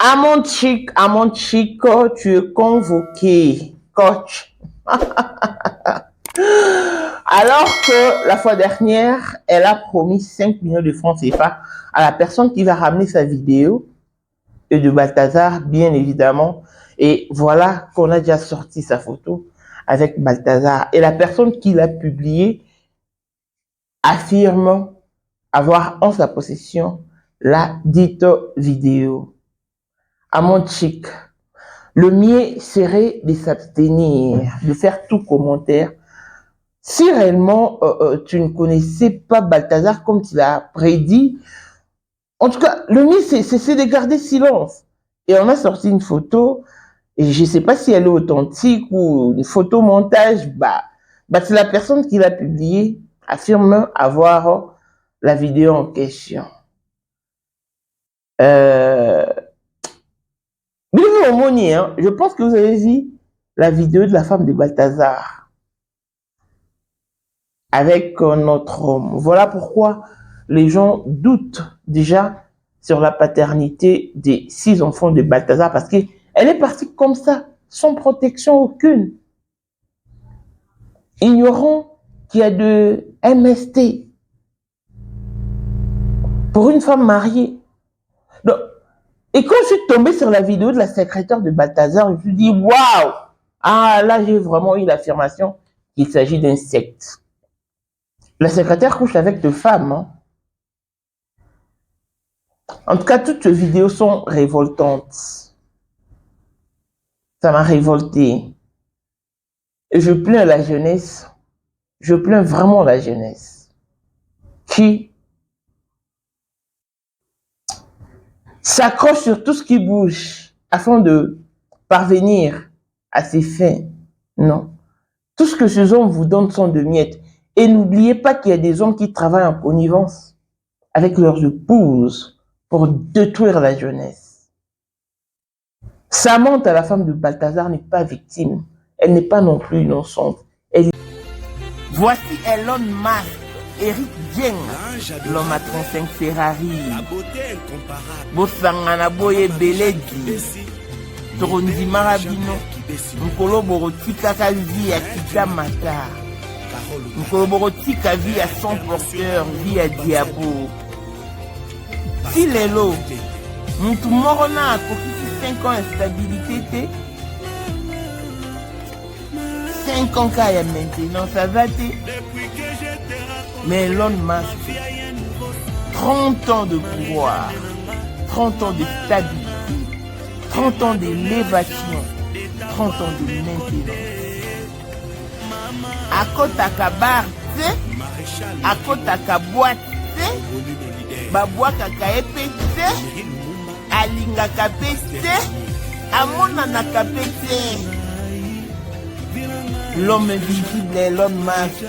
À mon chico, tu es convoqué, coach. Alors que la fois dernière, elle a promis 5 millions de francs CFA à la personne qui va ramener sa vidéo, et de Balthazar, bien évidemment. Et voilà qu'on a déjà sorti sa photo avec Balthazar. Et la personne qui l'a publiée affirme avoir en sa possession la dite vidéo. À mon chic, le mieux serait de s'abstenir, de faire tout commentaire. Si réellement tu ne connaissais pas Balthazar comme tu l'as prédit, en tout cas, le mieux c'est de garder silence. Et on a sorti une photo, et je ne sais pas si elle est authentique ou une photo montage, c'est la personne qui l'a publiée affirme avoir la vidéo en question. Je pense que vous avez vu la vidéo de la femme de Balthazar avec notre homme. Voilà pourquoi les gens doutent déjà sur la paternité des 6 enfants de Balthazar, parce qu'elle est partie comme ça, sans protection aucune, ignorant qu'il y a de MST pour une femme mariée. Donc, et quand je suis tombée sur la vidéo de la secrétaire de Balthazar, je me suis dit, waouh! Ah, là, j'ai vraiment eu l'affirmation qu'il s'agit d'un secte. La secrétaire couche avec 2 femmes. Hein. En tout cas, toutes ces vidéos sont révoltantes. Ça m'a révolté. Et je plains la jeunesse. Je plains vraiment la jeunesse qui s'accroche sur tout ce qui bouge afin de parvenir à ses fins. Non. Tout ce que ces hommes vous donnent sont de miettes. Et n'oubliez pas qu'il y a des hommes qui travaillent en connivence avec leurs épouses pour détruire la jeunesse. Samantha, la femme de Balthazar, n'est pas victime. Elle n'est pas non plus innocente. Voici Elon Musk, Eric Dieng, l'homme à 35 Ferrari. Bosangana boye beledi. Torondi marabino. Nkolo borotika kazi ya kitamata. Nkolo borotika vie à son porteur, vie à diabo. Si lelo, mutu moko na akokisi 5 ans instabilité te. 5 ans kaya maintenant, ça va te. Mais Elon Musk, 30 ans de pouvoir, 30 ans de stabilité, 30 ans d'élévation, 30 ans de maintenance. Akotaka bar te, akotaka boîte te, babwakaka epe te, alingaka pe te, amonanaka pe te. L'homme invisible Elon Musk.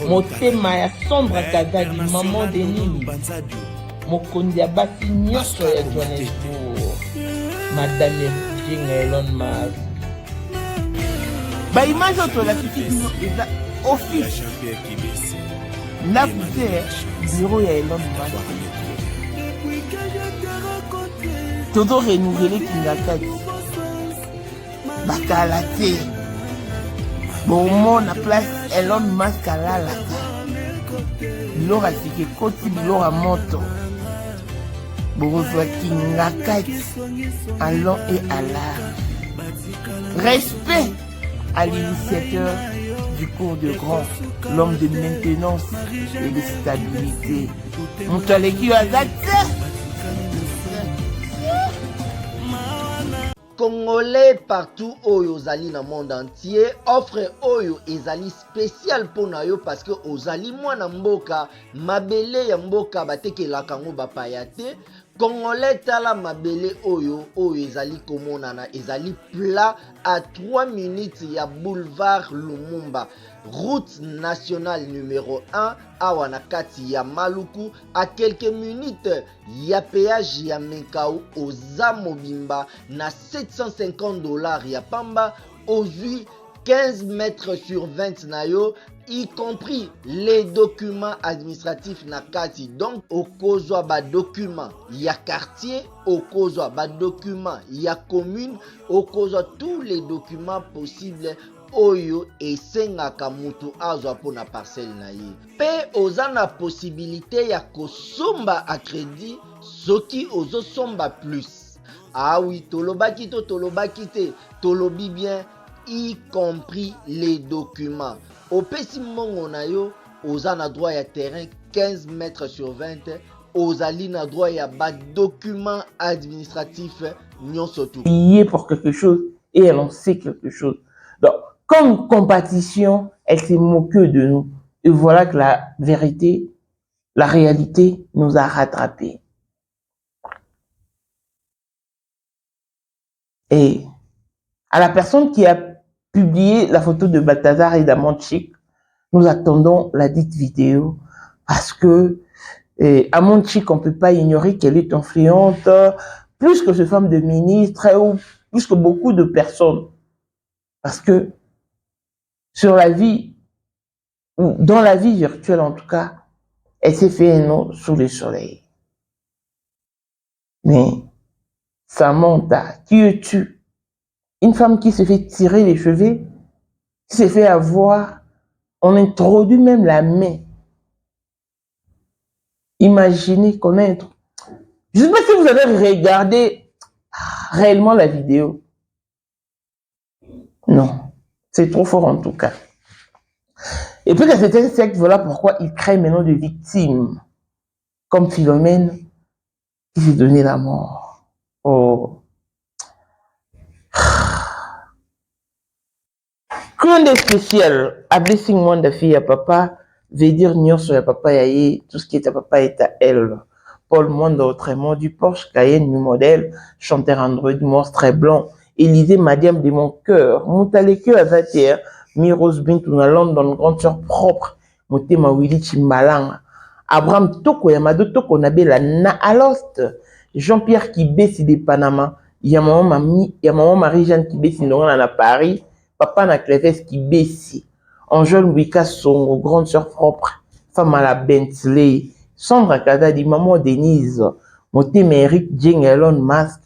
Motema ya sombre kazali maman de nini. Mokondi ya basi nyonso ya Johannesburg. Madame Jinga Elon Musk. Ba image oto la kiti bino eza office. Na kute bureau ya Elon Musk. Todo renouveler kingakati. Bakala te. Bon, na place Elon Musk alalaka. Bilora sike koti bilora moto. Borozwa kingakati. Allons et à large. Respect à l'initiateur du cours de grand, l'homme de maintenance et de stabilité. Montaleki Azate. Congolais partout oyo ozali na monde entier, offre oyo ezali spécial pona yo parce que ozali mwana mboka, mabele ya mboka batekelaka ngo bapaya te. Congolais tala mabele oyo ezali komonana, ezali plat à 3 minutes ya boulevard Lumumba, route nationale numéro 1 awa na kati ya Maluku, à quelques minutes ya péage ya Menkau oza mobimba na $750 ya pamba, ozui 15 mètres sur 20 na yo y compris les documents administratifs na kati. Donc okozwa ba document ya quartier, okozwa ba document ya commune, okozwa tous les documents possibles oyo esengaka mutu azwa pona parcelle na ye. Pe oza na possibilité ya kosomba a crédit soki ozosomba plus. Ah oui, tolobaki to tolobaki te, tolobi bien, y compris les documents. Opesi mongo na yo, oza na droit ya terrain 15 mètres sur 20, ozali na droit ya ba documents administratifs nyonso tu. Payé pour quelque chose et elle en sait quelque chose. Donc, comme compétition, elle s'est moquée de nous. Et voilà que la vérité, la réalité nous a rattrapés. Et à la personne qui a publié la photo de Balthazar et d'Amand Chic, nous attendons la dite vidéo parce que Amand Chic, on ne peut pas ignorer qu'elle est influente, plus que ce femme de ministre ou plus que beaucoup de personnes. Parce que sur la vie, ou dans la vie virtuelle en tout cas, elle s'est fait un nom sous le soleil. Mais Samantha, qui es-tu? Une femme qui se fait tirer les cheveux, qui se fait avoir, on introduit même la main. Imaginez qu'on a je ne sais pas si vous avez regardé réellement la vidéo. Non, c'est trop fort en tout cas. Et puis, c'est un secte, voilà pourquoi il crée maintenant des victimes, comme Philomène, qui s'est donné la mort. Oh. Qu'un des spécial, a blessing moi de fille à papa, veut dire nion sur le papa yaye, tout ce qui est à papa est à elle. Paul Monde autrement du Porsche, Cayenne, du modèle, chanteur Android, monstre blanc, Élisée Madiam de mon cœur, Moutaleke à 21, Miros Bintou na London, grande sœur propre, Motema Willy Chimbalang, Abraham Toko Yamado Toko Nabela Na Alost, Jean-Pierre Kibesi de Panama, Maman Marie-Jeanne Kibesi à Paris, Papa na Cléves Kibesi, Angèle Wika Songo, grande sœur propre, femme à la Bentley, Sandra Kadadi, maman Denise, Motema Eric Jeng Elon Musk,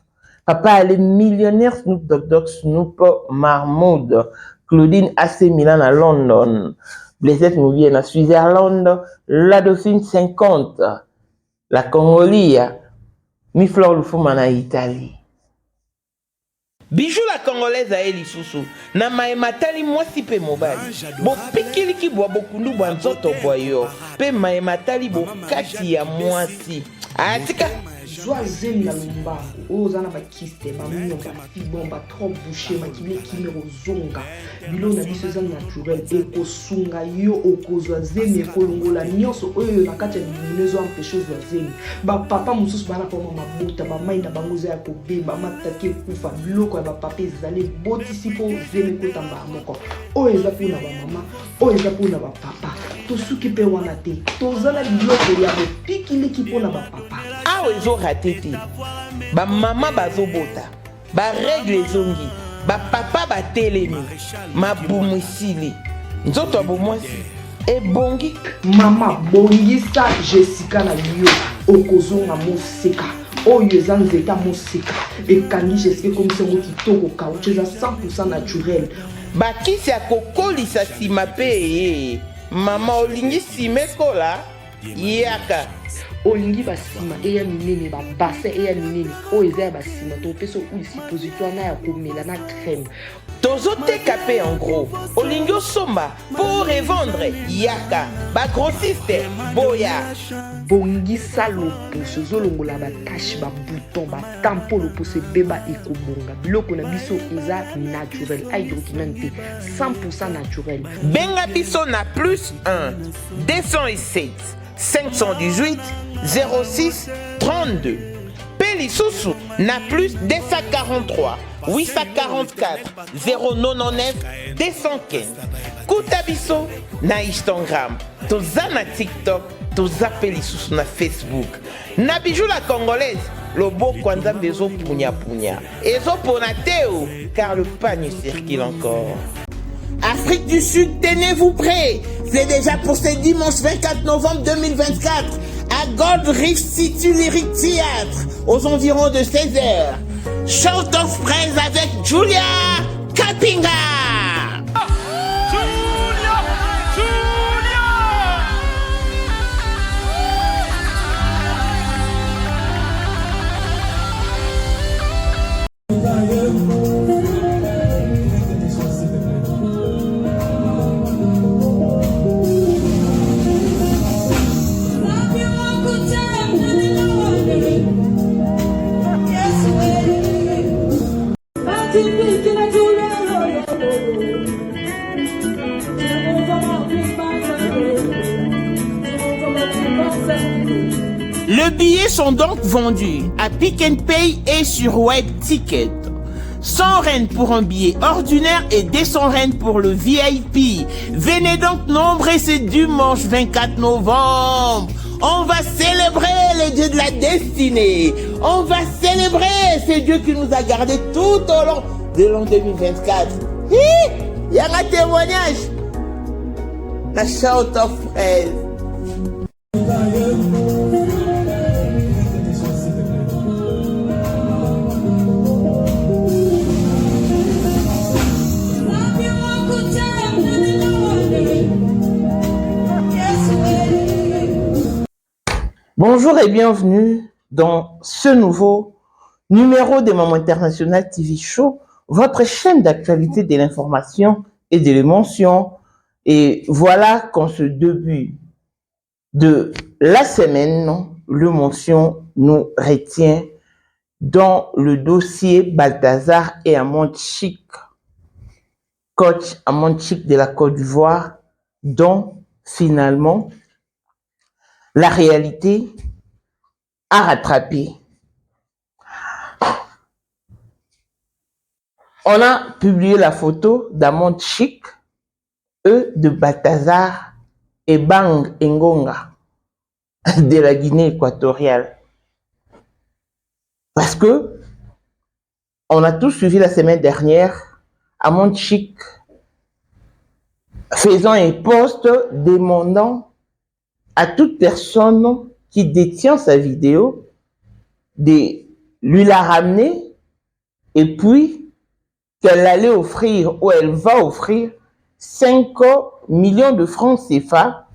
Papa elle est millionnaire Snoop Dogg, Snoop Marmoud, Claudine AC Milan à London, Blaisette Mouvienne à Switzerland, La Dauphine 50, la Congolie, Miflor Lufumana à Italie. Bijou la Congolaise à Eli Soussou, na maematali mwasi pe mobali, bo pikili ki bwa bokundu bwa nzoto boyo, pe maematali bo kati ya mwasi. Atika! Joa zemi na lumba, ozana ba kiste, ba mnyonga, fibon, ba trop bouché, ma kile kimero zonga. Bilo na biso zan naturel, eko sunga yo okozwa zemi kolongola nyonso oyo na kati ya binezo empêcher zwa zemi. Ba papa mususu bana pa mama buta, ba mainda bangoza ya kobeba, matake kufa, biloko ya ba papa ezali botisi po zemi kotamba moko. Oyo eza pona ba mama, oyo eza pona ba papa. Tosuki pe wana te, tozala biloko ya bopikili ki pona ba papa. Awa ezo ratete, ba mama bazobota, ba règle ezongi, ba papa ba telemi, ma bumwisili, nzoto abumwasi, ebongi. Mama bongisa Jessica na yo, okozonga moseka, oyo eza nzeta moseka, ekangi Jessica comme songo kitoko kauche eza 100% naturel. Bakisi ya kokolisa sima pe, mama olingi sime kola, yaka. Olingi basima eya minene ba bassin eya minene oyo eza basima to peso ou suppositoire na ya komela na crème tozoteka pe en gros olingi osomba pour revendre yaka ba grossiste boya bongisa loposo zolongola ba tache ba bouton ba tampo loposo beba ekobonga biloko na biso eza naturel hydroquinone 100% naturel benga biso na plus 1 207 518 06 32. Pélissousou na plus 243 844 099 215. Koutabiso na Instagram, toza na TikTok, toza Pélissousou na Facebook. Na bijou la Congolaise, le beau kwanzam des eaux punya punya. Et zo ponateo, car le pagne circule encore. Afrique du Sud, tenez-vous prêts. C'est déjà pour ce dimanche 24 novembre 2024 à Gold Reef City Lyric Theatre aux environs de 16h. Shout of praise avec Julia Kapinga. Les billets sont donc vendus à Pick and Pay et sur Web Ticket. 100 rennes pour un billet ordinaire et 200 rennes pour le VIP. Venez donc nombreux ce dimanche 24 novembre. On va célébrer le Dieu de la destinée. On va célébrer ce Dieu qui nous a gardés tout au long de l'an 2024. Il y a un témoignage. La shout of praise. Bonjour et bienvenue dans ce nouveau numéro de Maman International TV Show, votre chaîne d'actualité de l'information et de l'émotion. Et voilà qu'en ce début de la semaine, l'émotion nous retient dans le dossier Balthazar et Amon Chic, coach Amon Chic de la Côte d'Ivoire, dont finalement la réalité a rattrapé. On a publié la photo d'Amon Chic et de Balthazar et Bang Ngonga de la Guinée équatoriale. Parce que on a tous suivi la semaine dernière Amon Chic faisant un post demandant à toute personne qui détient sa vidéo de lui la ramener et puis qu'elle allait offrir ou elle va offrir 5 millions de francs CFA.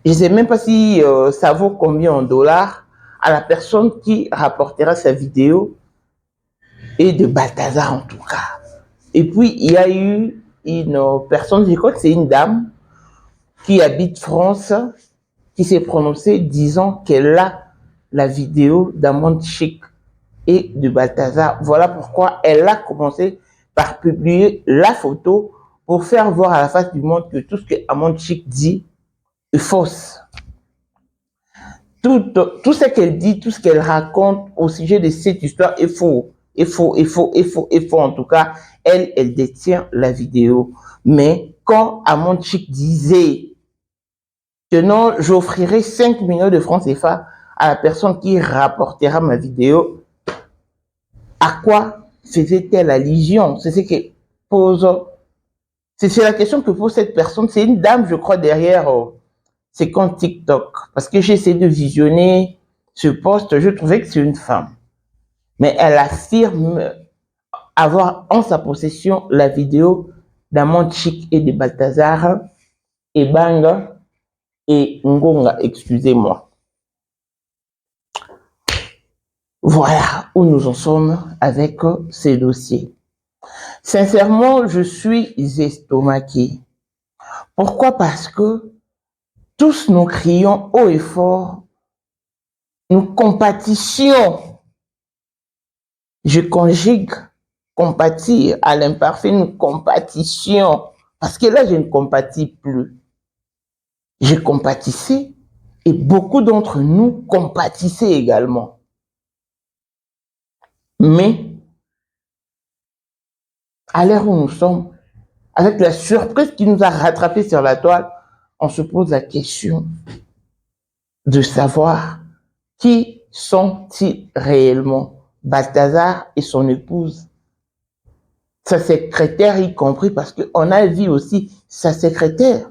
Je ne sais même pas si ça vaut combien en dollars à la personne qui rapportera sa vidéo et de Balthazar en tout cas. Et puis il y a eu une personne, je crois que c'est une dame qui habite France, qui s'est prononcée disant qu'elle a la vidéo d'Amon Chic et de Balthazar. Voilà pourquoi elle a commencé par publier la photo pour faire voir à la face du monde que tout ce que Amon Chic dit est fausse. Tout ce qu'elle dit, tout ce qu'elle raconte au sujet de cette histoire est faux. Est faux, est faux, est faux, est faux. En tout cas, elle détient la vidéo. Mais quand Amon Chic disait que non, j'offrirai 5 millions de francs CFA à la personne qui rapportera ma vidéo, à quoi faisait-elle allusion? C'est ce que pose, c'est la question que pose cette personne. C'est une dame, je crois, derrière ses comptes TikTok. Parce que j'ai essayé de visionner ce post, je trouvais que c'est une femme. Mais elle affirme avoir en sa possession la vidéo d'Amon Chic et de Balthazar et Bang et Ngonga, excusez-moi. Voilà où nous en sommes avec ces dossiers. Sincèrement, je suis estomaqué. Pourquoi? Parce que tous nous crions haut et fort, nous compatissions. Je conjugue compatir à l'imparfait, nous compatissions. Parce que là, je ne compatis plus. Je compatissais et beaucoup d'entre nous compatissaient également. Mais, à l'heure où nous sommes, avec la surprise qui nous a rattrapés sur la toile, on se pose la question de savoir qui sont-ils réellement, Balthazar et son épouse. sa secrétaire y compris, parce qu'on a vu aussi sa secrétaire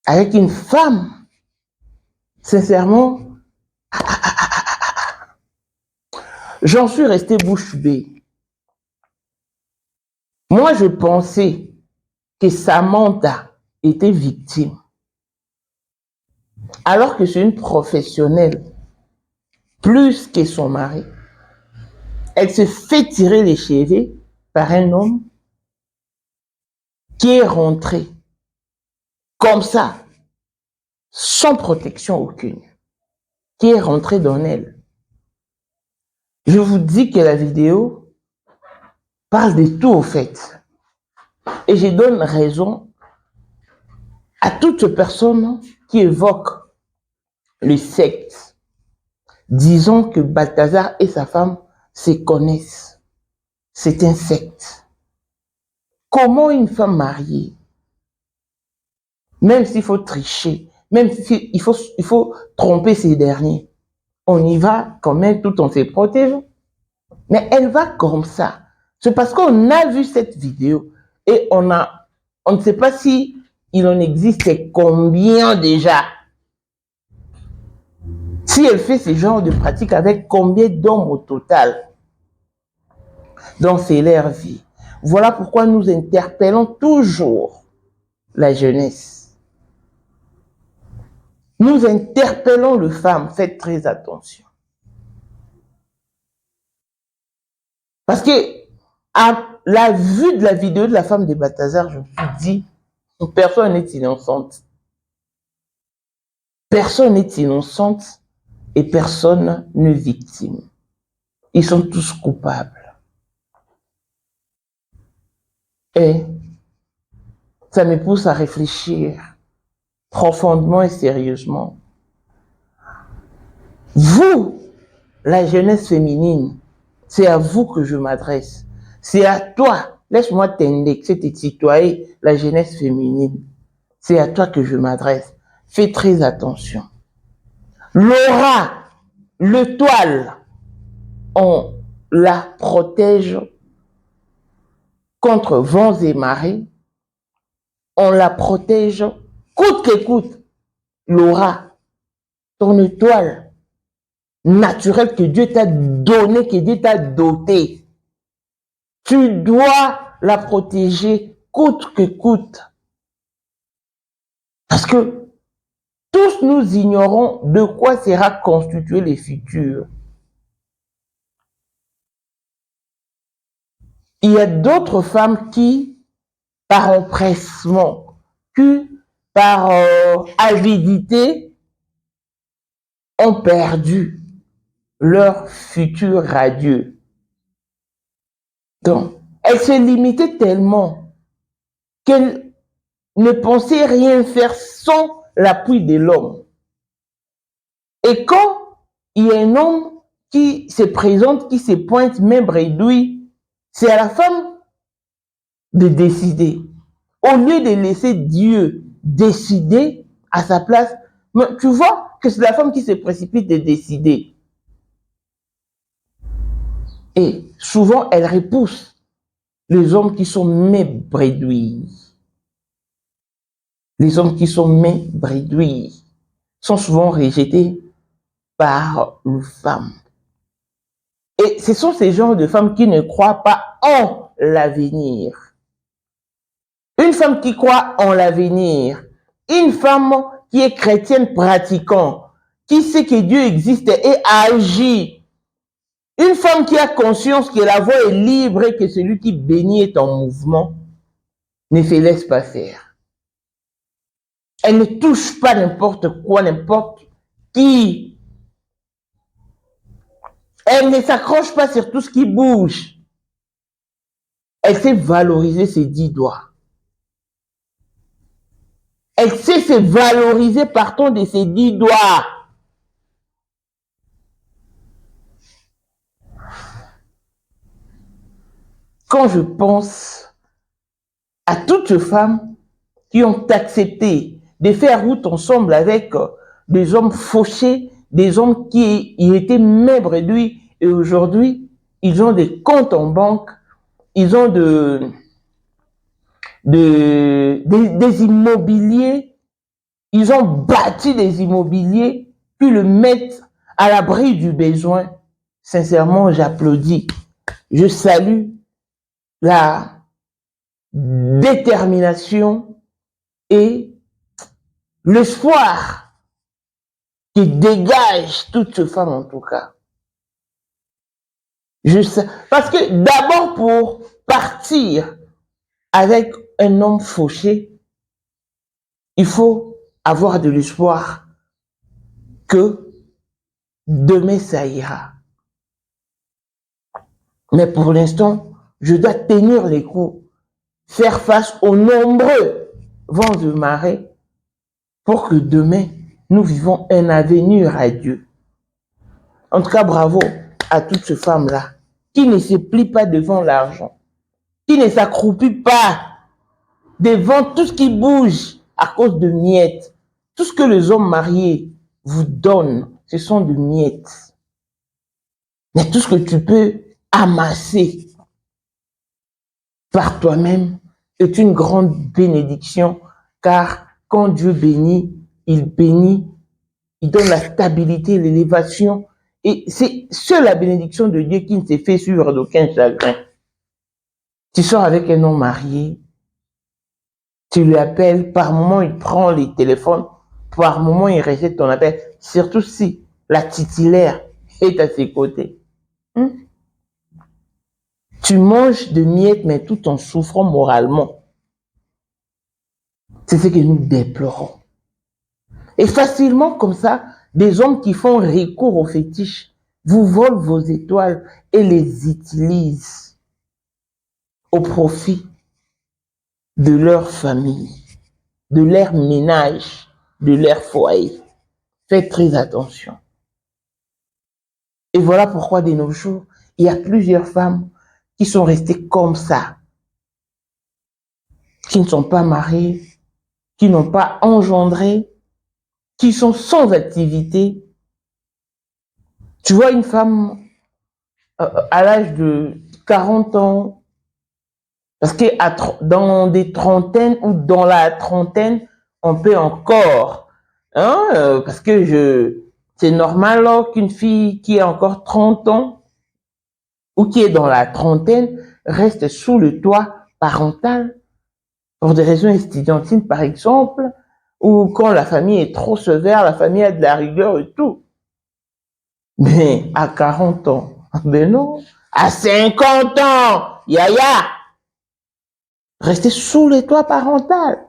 avec une femme. Sincèrement, j'en suis resté bouche bée. Moi, je pensais que Samantha était victime, alors que c'est une professionnelle, plus que son mari. Elle se fait tirer les cheveux par un homme qui est rentré comme ça, sans protection aucune, qui est rentré dans elle. Je vous dis que la vidéo parle de tout au fait. Et je donne raison à toute personne qui évoque le sexe. Disons que Balthazar et sa femme se connaissent. C'est un secte. Comment une femme mariée, même s'il faut tricher, même s'il faut tromper ces derniers, on y va quand même tout en se protégeant. Mais elle va comme ça. C'est parce qu'on a vu cette vidéo et on ne sait pas si il en existe combien déjà. Si elle fait ce genre de pratique avec combien d'hommes au total dans leur vie. Voilà pourquoi nous interpellons toujours la jeunesse. Nous interpellons les femmes, faites très attention. Parce que à la vue de la vidéo de la femme de Balthazar, je me suis dit, personne n'est innocente. Personne n'est innocente et personne n'est victime. Ils sont tous coupables. Et ça me pousse à réfléchir profondément et sérieusement. Vous, la jeunesse féminine, c'est à vous que je m'adresse. C'est à toi. Laisse-moi t'indexer, te tutoyer, la jeunesse féminine. C'est à toi que je m'adresse. Fais très attention. L'aura, l'étoile, on la protège contre vents et marées. On la protège coûte que coûte. L'aura, ton étoile naturelle que Dieu t'a donnée, que Dieu t'a dotée. Tu dois la protéger coûte que coûte. Parce que tous nous ignorons de quoi sera constitué le futur. Il y a d'autres femmes qui, par empressement, qui, par avidité, ont perdu leur futur radieux. Donc, elles se limitaient tellement qu'elles ne pensaient rien faire sans l'appui de l'homme. Et quand il y a un homme qui se présente, qui se pointe, même bredouille, c'est à la femme de décider. Au lieu de laisser Dieu décider à sa place, mais tu vois que c'est la femme qui se précipite de décider. Et souvent, elle repousse les hommes qui sont même bredouilles. Les hommes qui sont même bredouilles sont souvent rejetés par les femmes. Et ce sont ces genres de femmes qui ne croient pas en l'avenir. Une femme qui croit en l'avenir, une femme qui est chrétienne pratiquant, qui sait que Dieu existe et agit, une femme qui a conscience que la voie est libre et que celui qui bénit est en mouvement, ne se laisse pas faire. Elle ne touche pas n'importe quoi, n'importe qui. Elle ne s'accroche pas sur tout ce qui bouge. Elle sait valoriser ses 10 doigts. Elle sait se valoriser partant de ses 10 doigts. Quand je pense à toutes ces femmes qui ont accepté de faire route ensemble avec des hommes fauchés, des hommes qui étaient maigres lui, et aujourd'hui, ils ont des comptes en banque ils ont des immobiliers, ils ont bâti des immobiliers, puis le mettent à l'abri du besoin. Sincèrement, j'applaudis. Je salue la détermination et l'espoir qui dégage toute cette femme en tout cas. Parce que d'abord pour partir avec un homme fauché, il faut avoir de l'espoir que demain ça ira. Mais pour l'instant, je dois tenir les coups, faire face aux nombreux vents de marée pour que demain, nous vivons un avenir à Dieu. En tout cas, bravo à toutes ces femmes-là qui ne se plient pas devant l'argent, qui ne s'accroupit pas devant tout ce qui bouge à cause de miettes. Tout ce que les hommes mariés vous donnent, ce sont de miettes. Mais tout ce que tu peux amasser par toi-même est une grande bénédiction, car quand Dieu bénit, il donne la stabilité, l'élévation, et c'est seule la bénédiction de Dieu qui ne s'est fait sur d'aucun chagrin. Tu sors avec un homme marié, tu lui appelles, par moment il prend les téléphones, par moment il rejette ton appel, surtout si la titulaire est à ses côtés. Tu manges de miettes, mais tout en souffrant moralement. C'est ce que nous déplorons. Et facilement, comme ça, des hommes qui font recours aux fétiches vous volent vos étoiles et les utilisent au profit de leur famille, de leur ménage, de leur foyer. Faites très attention. Et voilà pourquoi de nos jours, il y a plusieurs femmes qui sont restées comme ça, qui ne sont pas mariées, qui n'ont pas engendré, qui sont sans activité. Tu vois une femme à l'âge de 40 ans, parce que dans des trentaines ou dans la trentaine, on peut encore, parce que c'est normal qu'une fille qui a encore 30 ans ou qui est dans la trentaine reste sous le toit parental pour des raisons estudiantines par exemple, ou quand la famille est trop sévère, la famille a de la rigueur et tout. Mais à 40 ans, ben non, à 50 ans, yaya, rester sous le toit parental.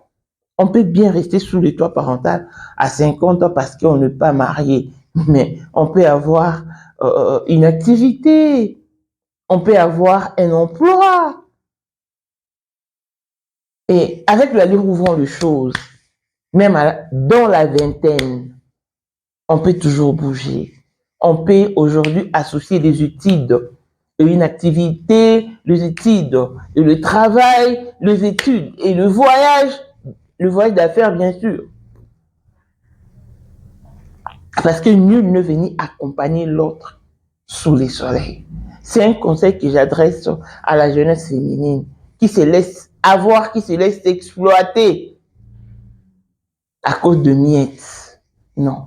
On peut bien rester sous le toit parental à 50 ans parce qu'on n'est pas marié, mais on peut avoir une activité, on peut avoir un emploi. Et avec la libre ouvrant les choses, même dans la vingtaine, on peut toujours bouger. On peut aujourd'hui associer des études et une activité, les études et le travail, les études et le voyage d'affaires bien sûr. Parce que nul ne venait accompagner l'autre sous les soleils. C'est un conseil que j'adresse à la jeunesse féminine qui se laisse avoir, qui se laisse exploiter à cause de miettes. Non.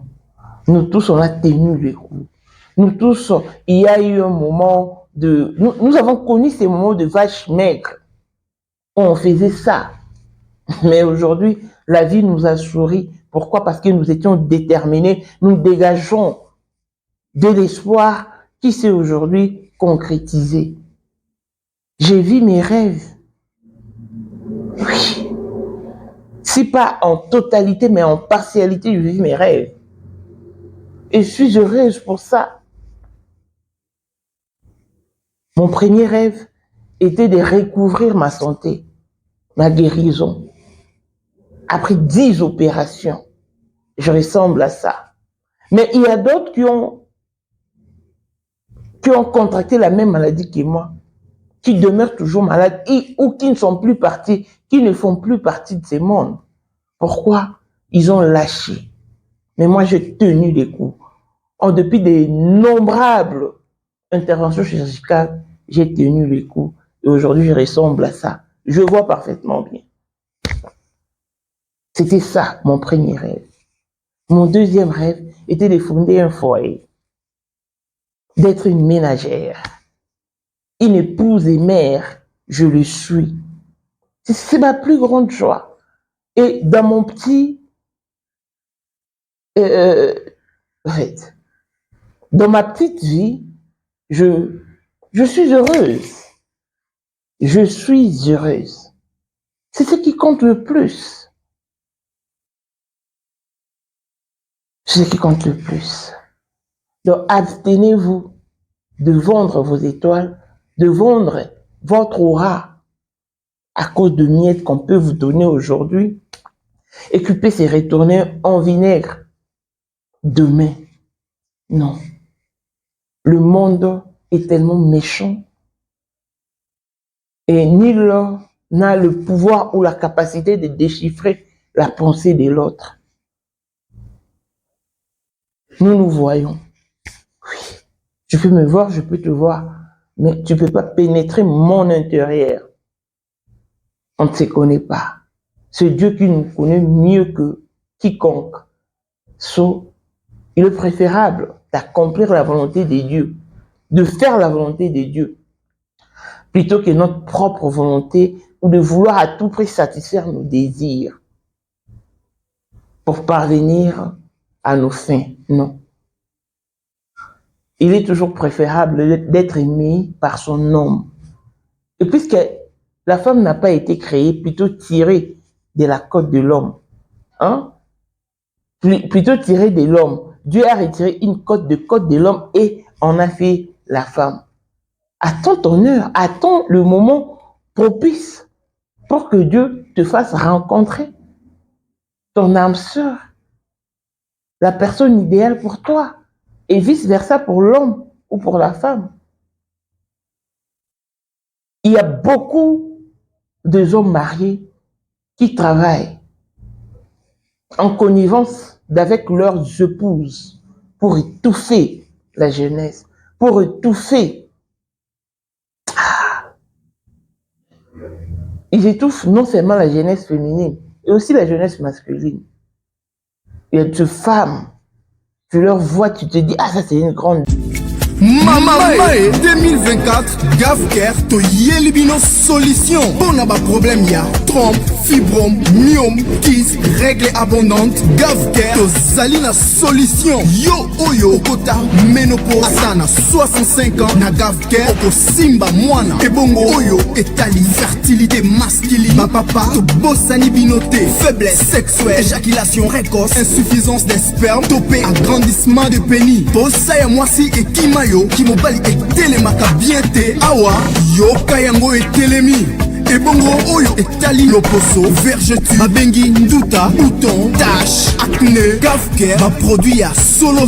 Nous tous, on a tenu les coups. Nous tous, il y a eu un moment de... Nous avons connu ces moments de vache maigre. On faisait ça. Mais aujourd'hui, la vie nous a souri. Pourquoi? Parce que nous étions déterminés. Nous dégageons de l'espoir qui s'est aujourd'hui concrétisé. J'ai vu mes rêves. Oui. Si pas en totalité, mais en partialité, j'ai vu mes rêves. Et je suis heureuse pour ça. Mon premier rêve était de recouvrir ma santé, ma guérison. Après 10 opérations, je ressemble à ça. Mais il y a d'autres qui ont contracté la même maladie que moi, qui demeurent toujours malades ou qui ne sont plus partis, qui ne font plus partie de ce monde. Pourquoi? Ils ont lâché. Mais moi, j'ai tenu les coups. Depuis d'innombrables interventions chirurgicales, j'ai tenu les coups Et aujourd'hui, je ressemble à ça. Je vois parfaitement bien. C'était ça, mon premier rêve. Mon deuxième rêve était de fonder un foyer, d'être une ménagère, une épouse et mère, je le suis. C'est ma plus grande joie. Et dans mon petit... dans ma petite vie, je suis heureuse. Je suis heureuse. C'est ce qui compte le plus. C'est ce qui compte le plus. Donc, abstenez-vous de vendre vos étoiles, de vendre votre aura à cause de miettes qu'on peut vous donner aujourd'hui et qui peut se retourner en vinaigre demain. Non. Le monde est tellement méchant et nul n'a le pouvoir ou la capacité de déchiffrer la pensée de l'autre. Nous nous voyons. Oui. Tu peux me voir, je peux te voir, mais tu ne peux pas pénétrer mon intérieur. On ne se connaît pas. C'est Dieu qui nous connaît mieux que quiconque. Il est préférable d'accomplir la volonté de Dieu, de faire la volonté de Dieu, plutôt que notre propre volonté ou de vouloir à tout prix satisfaire nos désirs pour parvenir à nos fins. Non. Il est toujours préférable d'être aimé par son homme. Et puisque la femme n'a pas été créée, plutôt tirée de la côte de l'homme, hein? Plutôt tirée de l'homme. Dieu a retiré une côte de l'homme et en a fait la femme. Attends ton heure, attends le moment propice pour que Dieu te fasse rencontrer ton âme sœur, la personne idéale pour toi, et vice-versa pour l'homme ou pour la femme. Il y a beaucoup de hommes mariés qui travaillent en connivence avec leurs épouses pour étouffer la jeunesse, pour étouffer. Ils étouffent non seulement la jeunesse féminine, et aussi la jeunesse masculine. Il y a des femmes, tu leur vois, tu te dis, ah ça c'est une grande... Mama 2024 Gavker to Yelibino solution. Bon a problème ya trompe, fibrome, myome, kyste, règle abondante. Gavker to Zalina solution. Yo oyo kota ménopause asana 65 ans na Gavker oko simba mwana. Ebongo oyo etali fertilité masculine. Ma papa to bossani binoté, faiblesse sexuelle, éjaculation précoce, insuffisance des spermes, topé agrandissement de pénis. Bossa moi si et kimayo qui mobali etelemaka bien te awa yo kayango etelemi ebongo oyo etali loposo vergeture mabengi nduta bouton tache acné Gavker ma produit ya solo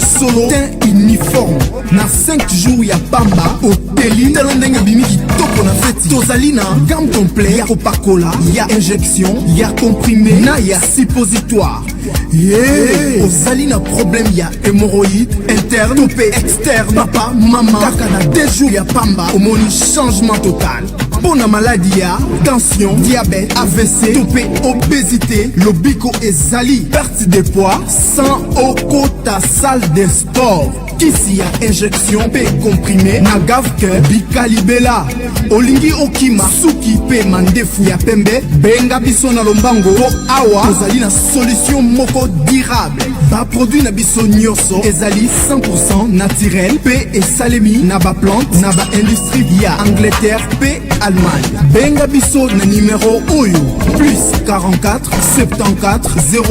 teint uniforme na 5 jours ya pamba oteli telo ndenge bimiki toko na feti tozali na gamme complet ya kopakola ya injection ya comprimé na ya suppositoire. Yeah. Ozali na problème ya hémorroïde interne topé externe papa maman kaka na 2 jours ya pamba omoni changement total. Bona maladie ya tension diabète AVC topé obésité lobiko ezali perte de poids sans okota salle de sport. Kisi ya injection pe comprimé na Gavker bikalibela olingi okima suki pe mandefu ya pembe benga biso na lombango po awa ozali na solution moko durable ba produit na biso nyonso ezali 100% naturel pe esalemi na ba plante na ba industrie ya Angleterre pe Allemagne. Benga biso na numéro oyo plus 44 74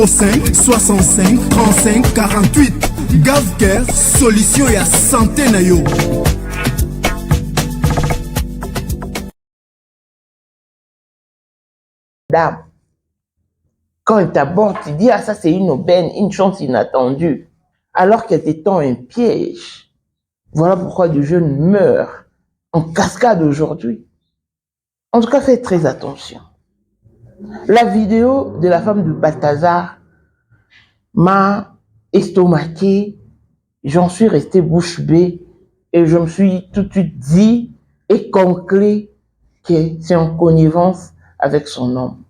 05 65 35 48. Gavker, solution ya santé na yo. Dame, quand elle t'aborde, tu dis, ah ça c'est une aubaine, une chance inattendue, alors qu'elle te tend un piège. Voilà pourquoi du jeune meurt en cascade aujourd'hui. En tout cas, faites très attention. La vidéo de la femme de Balthazar m'a estomaqué, j'en suis resté bouche bée et je me suis tout de suite dit et conclu que c'est en connivence avec son homme.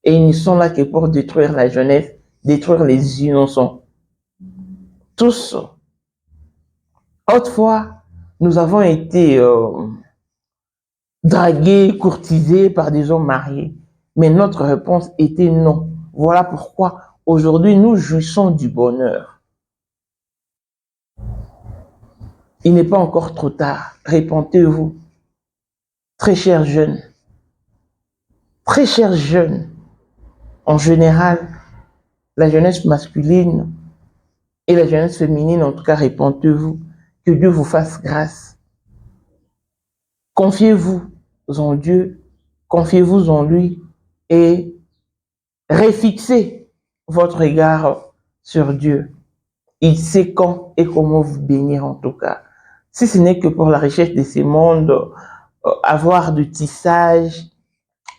Et ils ne sont là que pour détruire la jeunesse, détruire les innocents. Tous. Autrefois, nous avons été dragués, courtisés par des hommes mariés. Mais notre réponse était non. Voilà pourquoi aujourd'hui nous jouissons du bonheur. Il n'est pas encore trop tard. Répentez-vous. Très chers jeunes. Très chers jeunes. En général, la jeunesse masculine et la jeunesse féminine, en tout cas, répentez-vous. Que Dieu vous fasse grâce. Confiez-vous en Dieu. Confiez-vous en lui. Et réfixez votre regard sur Dieu. Il sait quand et comment vous bénir en tout cas. Si ce n'est que pour la recherche de ces mondes, avoir de tissage,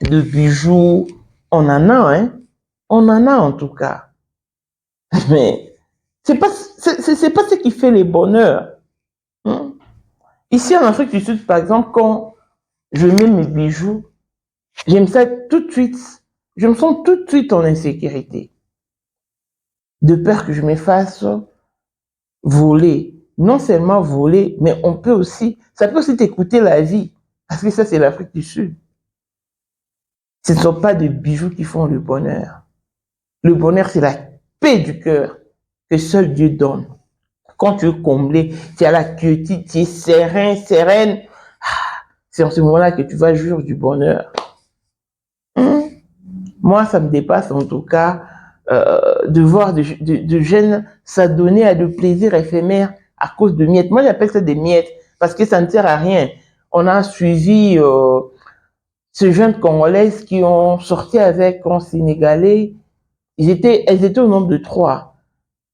de bijoux, on en a, hein? On en a en tout cas. Mais c'est pas ce qui fait le bonheur. Hein? Ici en Afrique du Sud, par exemple, quand je mets mes bijoux, j'aime ça tout de suite. Je me sens tout de suite en insécurité. De peur que je me fasse voler. Non seulement voler, mais ça peut aussi t'écouter la vie. Parce que ça, c'est l'Afrique du Sud. Ce ne sont pas des bijoux qui font le bonheur. Le bonheur, c'est la paix du cœur que seul Dieu donne. Quand tu es comblé, tu as la quiétude, tu es serein, sereine. C'est en ce moment-là que tu vas jouir du bonheur. Moi, ça me dépasse en tout cas de voir de jeunes s'adonner à de plaisirs éphémères à cause de miettes. Moi, j'appelle ça des miettes parce que ça ne sert à rien. On a suivi ces jeunes Congolaises qui ont sorti avec un Sénégalais. Elles étaient au nombre de 3.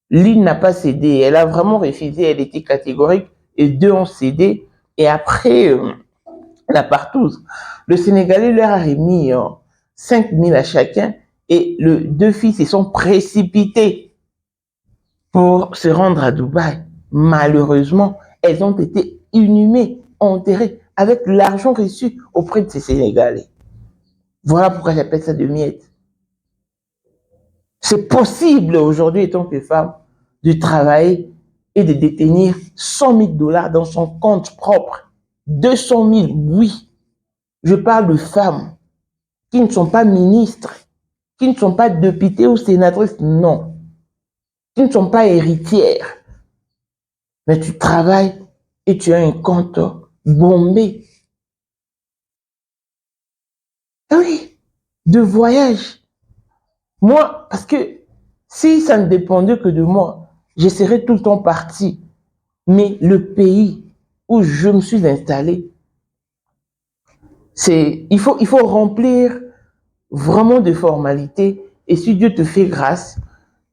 L'une n'a pas cédé. Elle a vraiment refusé. Elle était catégorique. Et 2 ont cédé. Et après, la partouze. Le Sénégalais leur a remis 5 000 à chacun. Et les 2 filles se sont précipitées pour se rendre à Dubaï. Malheureusement, elles ont été inhumées, enterrées avec l'argent reçu auprès de ces Sénégalais. Voilà pourquoi j'appelle ça de miettes. C'est possible aujourd'hui, étant que femme, de travailler et de détenir 100 000 $ dans son compte propre. 200 000, oui. Je parle de femmes qui ne sont pas ministres, qui ne sont pas députées ou sénatrices, non. Qui ne sont pas héritières. Mais tu travailles et tu as un compte bombé. Ah oui, de voyage. Moi, parce que si ça ne dépendait que de moi, je serais tout le temps parti. Mais le pays où je me suis installé, il faut remplir vraiment de formalités. Et si Dieu te fait grâce,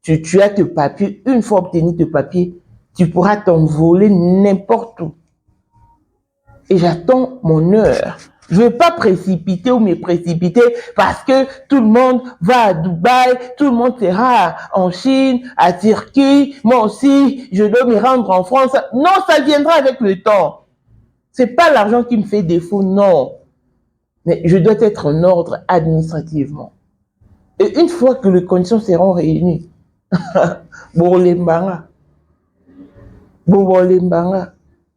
tu as tes papiers. Une fois obtenu tes papiers, tu pourras t'envoler n'importe où. Et j'attends mon heure. Je ne vais pas précipiter ou me précipiter parce que tout le monde va à Dubaï, tout le monde sera en Chine, à Turquie. Moi aussi, je dois me rendre en France. Non, ça viendra avec le temps. C'est pas l'argent qui me fait défaut, non. Mais je dois être en ordre administrativement. Et une fois que les conditions seront réunies, Bolembanga.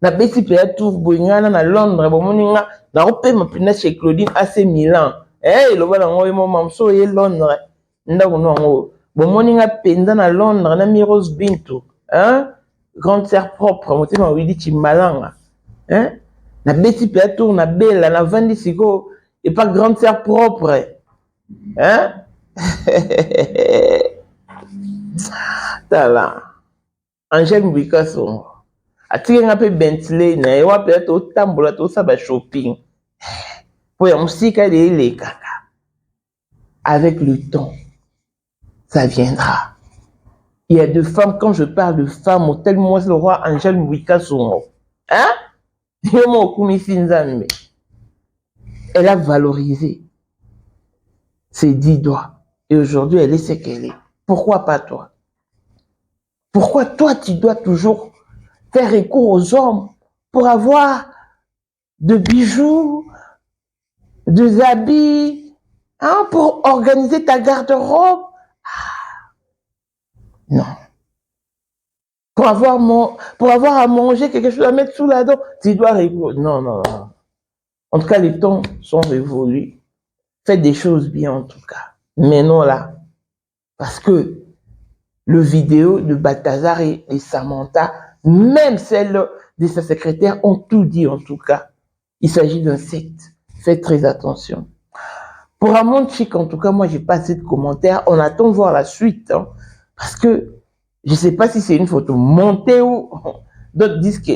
Na besi pe tout boingana na Londres bomoninga na opema pina chez Claudine AC Milan loba na ngoy mo mamso ye Londres ndako no ngo bomoninga penza na Londres na Miros Bintu grande sœur propre motema widi Chimbalanga na besi pe tour na bella na vandi siko et pas grande sœur propre tala Angèle Mbikaso atiki nga pe Bentley na ewa pe to tambola to saba shopping pour ya musika les kaka. Avec le temps ça viendra. Il y a 2 femmes, quand je parle de femmes tellement le roi Angèle Mbikaso elle a valorisé ses 10 doigts et aujourd'hui elle est ce qu'elle est. Pourquoi pas toi? Pourquoi toi tu dois toujours faire recours aux hommes pour avoir de bijoux, des habits, hein, pour organiser ta garde-robe. Non. Pour avoir à manger quelque chose à mettre sous la dent, tu dois répondre. Non, non, non. En tout cas, les temps sont révolus. Faites des choses bien, en tout cas. Mais non là. Parce que le vidéo de Balthazar et Samantha, même celle de sa secrétaire, ont tout dit, en tout cas. Il s'agit d'un secte. Faites très attention. Pour Amon Chic, en tout cas, moi, j'ai pas assez de commentaires. On attend de voir la suite. Hein, parce que je ne sais pas si c'est une photo montée ou... D'autres disent que...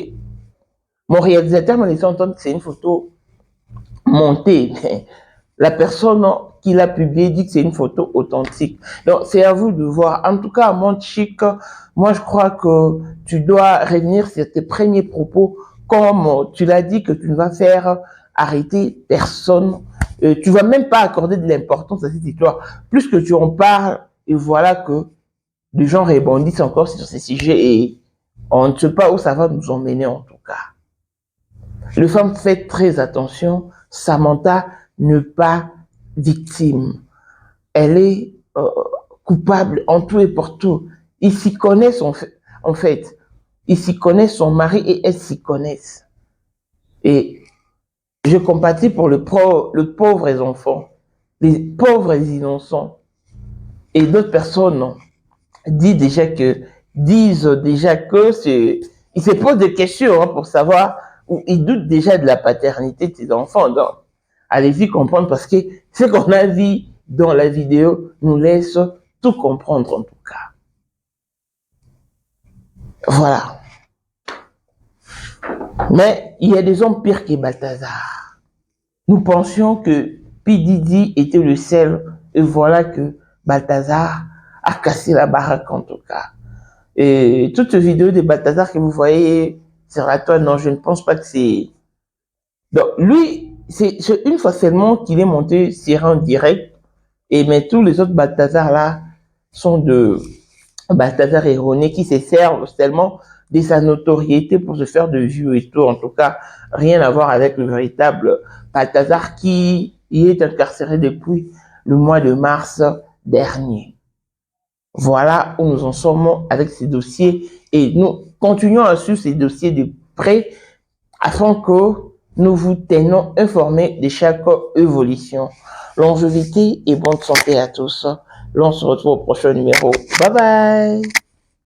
Mon réalisateur m'a laissé entendre que c'est une photo montée. Mais la personne qui l'a publiée dit que c'est une photo authentique. Donc, c'est à vous de voir. En tout cas, Amon Chic, moi, je crois que tu dois revenir sur tes premiers propos. Comme tu l'as dit que tu ne vas faire arrêter personne. Tu ne vas même pas accorder de l'importance à cette histoire. Plus que tu en parles, et voilà que les gens rebondissent encore sur ces sujets et on ne sait pas où ça va nous emmener en tout cas. Les femmes, faites très attention. Samantha n'est pas victime. Elle est coupable en tout et pour tout. Ils s'y connaissent en fait. Ils s'y connaissent, son mari et elles s'y connaissent. Et je compatis pour le pauvres enfants, les pauvres innocents. Et d'autres personnes disent déjà que ils se posent des questions hein, pour savoir, ou ils doutent déjà de la paternité de ces enfants. Donc, allez-y comprendre parce que ce qu'on a vu dans la vidéo nous laisse tout comprendre en tout cas. Voilà. Mais il y a des hommes pires que Balthazar. Nous pensions que P. Diddy était le seul et voilà que Balthazar a cassé la baraque en tout cas. Et toute vidéo de Balthazar que vous voyez sur la toile, non, je ne pense pas que c'est... Donc, lui, c'est une fois seulement qu'il est monté sur un direct, et mais tous les autres Balthazar là sont de Balthazar erroné qui se servent seulement de sa notoriété pour se faire de vues et tout. En tout cas, rien à voir avec le véritable Balthazar qui est incarcéré depuis le mois de mars dernier. Voilà où nous en sommes avec ces dossiers et nous continuons à suivre ces dossiers de près afin que nous vous tenons informés de chaque évolution. Longévité et bonne santé à tous. L'on se retrouve au prochain numéro. Bye bye!